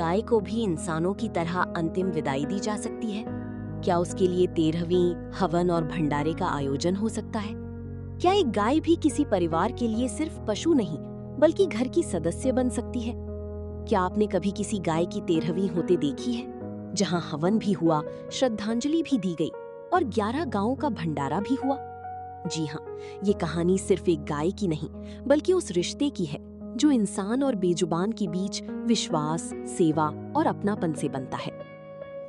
गाय को भी इंसानों की तरह अंतिम विदाई दी जा सकती है? क्या उसके लिए 13वीं हवन और भंडारे का आयोजन हो सकता है? क्या एक गाय भी किसी परिवार के लिए सिर्फ पशु नहीं बल्कि घर की सदस्य बन सकती है? क्या आपने कभी किसी गाय की 13वीं होते देखी है, जहां हवन भी हुआ, श्रद्धांजलि भी दी गई और 11 गांवों का भंडारा भी हुआ? जी हाँ, ये कहानी सिर्फ एक गाय की नहीं बल्कि उस रिश्ते की है जो इंसान और बेजुबान के बीच विश्वास, सेवा और अपनापन से बनता है।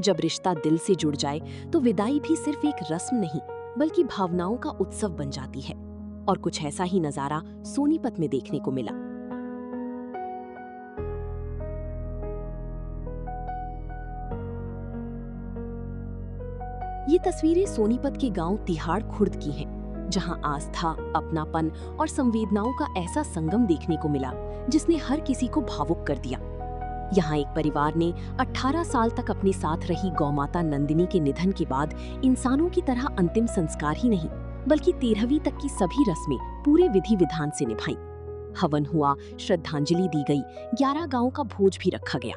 जब रिश्ता दिल से जुड़ जाए तो विदाई भी सिर्फ एक रस्म नहीं बल्कि भावनाओं का उत्सव बन जाती है। और कुछ ऐसा ही नजारा सोनीपत में देखने को मिला। ये तस्वीरें सोनीपत के गांव तिहाड़ खुर्द की हैं, जहां आस्था, अपनापन और संवेदनाओं का ऐसा संगम देखने को मिला जिसने हर किसी को भावुक कर दिया। यहाँ एक परिवार ने 18 साल तक अपने साथ रही गौमाता नंदिनी के निधन के बाद इंसानों की तरह अंतिम संस्कार ही नहीं बल्कि 13वीं तक की सभी रस्में पूरे विधि विधान से निभाई। हवन हुआ, श्रद्धांजलि दी गई, 11 गांवों का भोज भी रखा गया।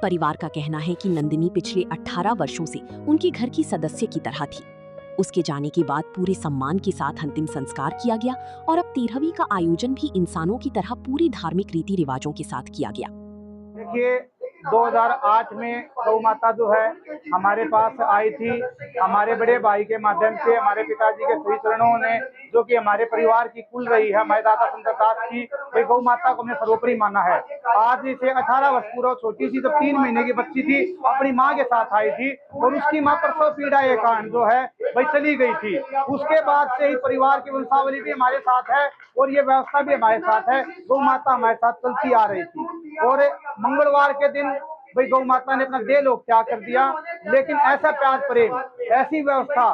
परिवार का कहना है कि नंदिनी पिछले 18 वर्षों से उनके घर की सदस्य की तरह थी। उसके जाने के बाद पूरे सम्मान के साथ अंतिम संस्कार किया गया और अब 13वीं का आयोजन भी इंसानों की तरह पूरी धार्मिक रीति रिवाजों के साथ किया गया। देखिए, 2008 में गौ माता जो है हमारे पास आई थी। हमारे बड़े भाई के माध्यम से हमारे पिताजी के श्री चरणों ने, जो कि हमारे परिवार की कुल रही है, हमारे दादा सुंदरदास की, वही गौ माता को हमने सर्वोपरि माना है। आज इसे 18 वर्ष पूरा, छोटी सी जब 3 महीने की बच्ची थी, अपनी माँ के साथ आई थी और उसकी माँ प्रसव पीड़ा के कारण जो है वही चली गई थी। उसके बाद से ही परिवार की वंशावली भी हमारे साथ है और ये व्यवस्था भी हमारे साथ है। गौ माता हमारे साथ चलती आ रही थी और मंगलवार के दिन भाई गौ माता ने अपना देह लोक त्याग कर दिया। लेकिन ऐसा प्यार प्रेम, ऐसी व्यवस्था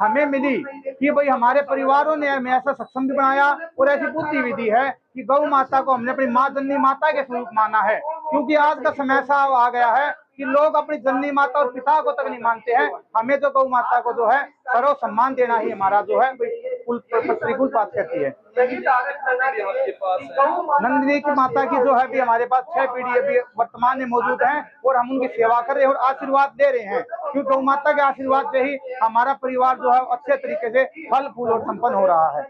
हमें मिली कि भाई हमारे परिवारों ने हमें ऐसा सक्षम भी बनाया और ऐसी बुद्धि भी दी है कि गौ माता को हमने अपनी माँ जननी माता के स्वरूप माना है। क्योंकि आज का समय ऐसा आ गया है कि लोग अपनी जननी माता और पिता को तक नहीं मानते हैं। हमें तो गौ माता को जो है सर्व सम्मान देना ही हमारा जो है कुल बात कहती है। नंदिनी की माता की जो है भी हमारे पास 6 पीढ़ी अभी वर्तमान में मौजूद हैं और हम उनकी सेवा कर रहे हैं और आशीर्वाद दे रहे हैं। क्योंकि गौ माता के आशीर्वाद से ही हमारा परिवार जो है अच्छे तरीके से फल फूल और संपन्न हो रहा है।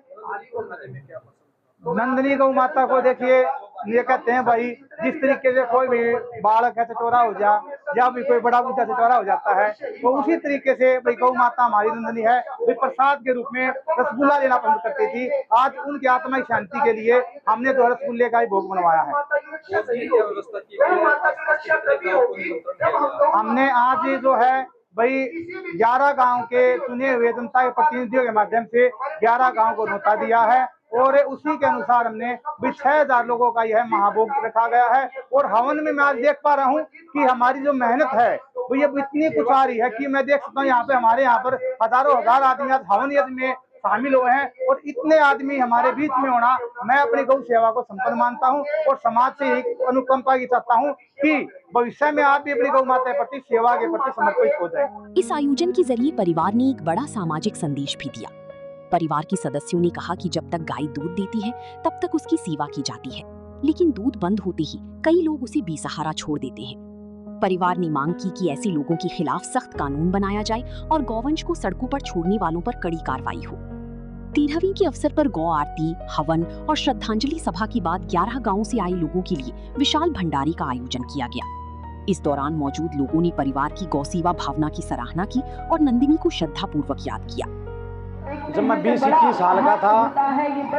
नंदिनी गौ माता को देखिए, ये कहते हैं भाई जिस तरीके से कोई भी बालक है चटोरा हो जा या भी कोई बड़ा बूढ़ा चटोरा हो जाता है, तो उसी तरीके से भाई गौ माता हमारी नंदिनी है। भाई प्रसाद के रूप में रसगुल्ला देना पसंद करती थी। आज उनकी आत्मा की शांति के लिए हमने जो रसगुल्ले का ही भोग बनवाया है। हमने आज जो है भाई 11 गांव के चुने हुए जनता के प्रतिनिधियों के माध्यम से 11 गांव को न्योता दिया है और उसी के अनुसार हमने 6000 लोगों का यह महाभोग रखा गया है। और हवन में मैं आज देख पा रहा हूँ कि हमारी जो मेहनत है वो ये इतनी कुछ आ रही है कि मैं देख सकता हूँ यहाँ पे हमारे यहाँ पर हजारों हजार आदमी आज हवन यज्ञ में शामिल हुए हैं। और इतने आदमी हमारे बीच में होना, मैं अपनी गौ सेवा को संपन्न मानता हूँ और समाज से एक अनुकंपा की चाहता हूँ कि भविष्य में आप भी अपनी गौ माता के प्रति, सेवा के प्रति समर्पित हो जाए। इस आयोजन के जरिए परिवार ने एक बड़ा सामाजिक संदेश भी दिया। परिवार के सदस्यों ने कहा कि जब तक गाय दूध देती है तब तक उसकी सेवा की जाती है, लेकिन दूध बंद होते ही कई लोग उसे बेसहारा छोड़ देते हैं। परिवार ने मांग की कि ऐसे लोगों के खिलाफ सख्त कानून बनाया जाए और गौवंश को सड़कों पर छोड़ने वालों पर कड़ी कार्रवाई हो। 13वीं के अवसर पर गौ आरती, हवन और श्रद्धांजलि सभा के बाद 11 गांवों से आए लोगों के लिए विशाल भंडारे का आयोजन किया गया। इस दौरान मौजूद लोगों ने परिवार की गौसेवा भावना की सराहना की और नंदिनी को श्रद्धापूर्वक याद किया। जब मैं 20-21 साल का था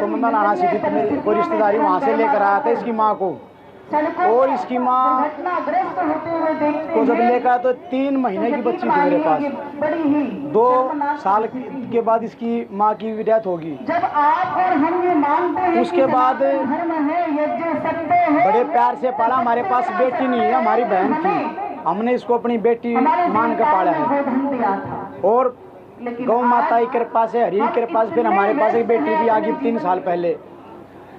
तो मैं नाना सिटी में कोई रिश्तेदारी वहाँ से लेकर आया था इसकी माँ को, और इसकी माँ को जब लेकर तो 3 महीने की बच्ची थी मेरे पास। 2 साल के बाद इसकी माँ की डेथ होगी। उसके बाद बड़े प्यार से पाला। हमारे पास बेटी नहीं है, हमारी बहन थी। हमने इसको अपनी बेटी मान कर पाला है और गौ माता की कृपा से, हरि की कृपा से फिर हमारे पास एक बेटी भी आ गई 3 साल पहले।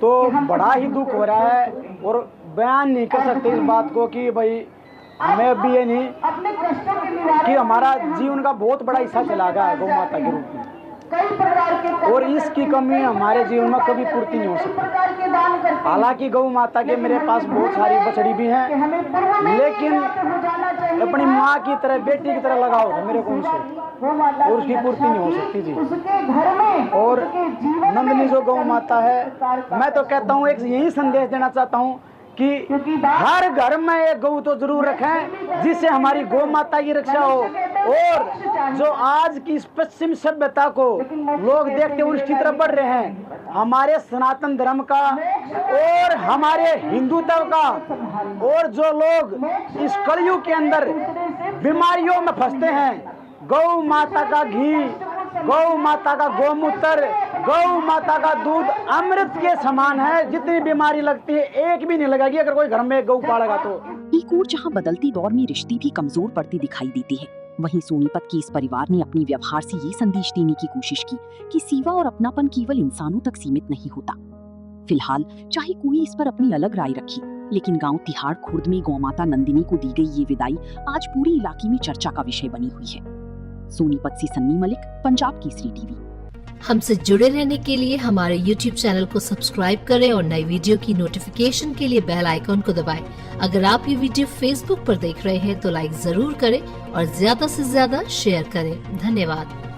तो बड़ा ही दुख हो रहा है और बयान नहीं कर सकते इस बात को कि भाई हमें अभी ये नहीं कि हमारा जीवन का बहुत बड़ा हिस्सा चला गया गौ माता के रूप में। और इसकी कमी हमारे जीवन में कभी पूर्ति नहीं हो सकती। हालांकि गौ माता के मेरे पास बहुत सारी बछड़ी भी हैं, लेकिन अपनी माँ की तरह, बेटी की तरह लगाव है मेरे को उनसे, और उसकी पूर्ति नहीं हो सकती जी। और नंदनी जो गौ माता है, मैं तो कहता हूँ, एक यही संदेश देना चाहता हूँ कि हर घर में एक गौ तो जरूर रखें, जिससे हमारी गौ माता की रक्षा हो। और जो आज की इस पश्चिम सभ्यता को लोग देखते हुए उसकी तरफ बढ़ रहे हैं, हमारे सनातन धर्म का और हमारे हिंदुत्व का, और जो लोग इस कलयुग के अंदर बीमारियों में फंसते हैं, गौ माता का घी, गौ माता का गोमूत्र, गौ माता का दूध अमृत के समान है। जितनी बीमारी लगती है एक भी नहीं लगेगी अगर कोई घर में गौ पालेगा तो। एक और जहां बदलती दौर में रिश्ते भी कमजोर पड़ती दिखाई देती है, वहीं सोनीपत के इस परिवार ने अपने व्यवहार से ये संदेश देने की कोशिश की कि सेवा और अपनापन केवल इंसानों तक सीमित नहीं होता। फिलहाल चाहे कोई इस पर अपनी अलग राय रखे, लेकिन गांव तिहाड़ खुर्द में गौमाता नंदिनी को दी गई ये विदाई आज पूरे इलाके में चर्चा का विषय बनी हुई है। सोनीपत से सन्नी मलिक, पंजाब केसरी टीवी। हमसे जुड़े रहने के लिए हमारे YouTube चैनल को सब्सक्राइब करें और नई वीडियो की नोटिफिकेशन के लिए बेल आइकॉन को दबाएं। अगर आप ये वीडियो Facebook पर देख रहे हैं तो लाइक जरूर करें और ज्यादा से ज्यादा शेयर करें। धन्यवाद।